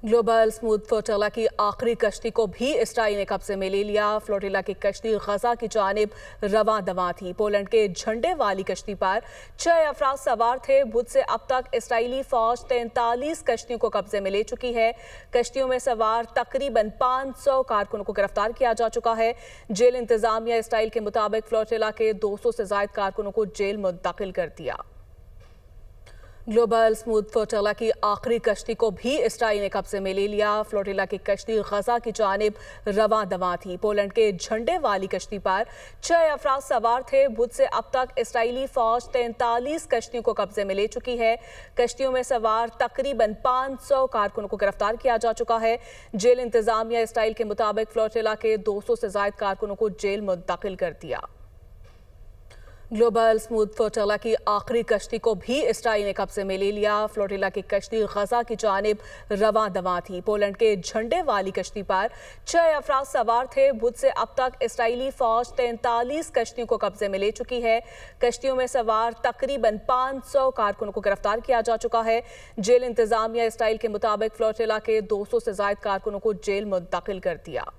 Global smooth flotilla की आखिरी कश्ती को भी इसराइल ने कब्जे में ले लिया। फ्लोटिला की कश्ती गजा की जानिब रवां दवां थी। पोलैंड के झंडे वाली कश्ती पर 6 अफराद सवार थे। बुध से अब तक इसराइली फौज 43 कश्तियों को कब्जे में ले चुकी है। कश्तियों में सवार तकरीबन 500 कारकुनों को गिरफ्तार किया जा चुका है। जेल इंतजामिया इसराइल के मुताबिक फ्लोटिला के 200 से ज्यादा कारकुनों को जेल मुंतकिल कर दिया। ग्लोबल स्मूथ फ्लोटिला की आखिरी कश्ती को भी इसराइल ने कब्जे में ले लिया। फ्लोटिला की कश्ती गजा की जानिब रवां दवां थी। पोलैंड के झंडे वाली कश्ती पर 6 अफराद सवार थे। बुध से अब तक इसराइली फौज 43 कश्तियों को कब्जे में ले चुकी है। कश्तियों में सवार तकरीबन 500 कारकुनों को गिरफ्तार किया जा चुका है। जेल इंतजामिया इसराइल के मुताबिक फ्लोटिला के 200 से ज्यादा कारकुनों को जेल मुंतकिल कर दिया। ग्लोबल स्मूथ फ्लोटिला की आखिरी कश्ती को भी इसराइल ने कब्जे में ले लिया। फ्लोटिला की कश्ती गजा की जानिब रवां दवां थी। पोलैंड के झंडे वाली कश्ती पर 6 अफराद सवार थे। बुध से अब तक इसराइली फौज 43 कश्तियों को कब्जे में ले चुकी है। कश्तियों में सवार तकरीबन 500 कारकुनों को गिरफ्तार किया जा चुका है। जेल इंतजामिया इसराइल के मुताबिक फ्लोटिला के 200 से ज्यादा कारकुनों को जेल मुंतकिल कर दिया।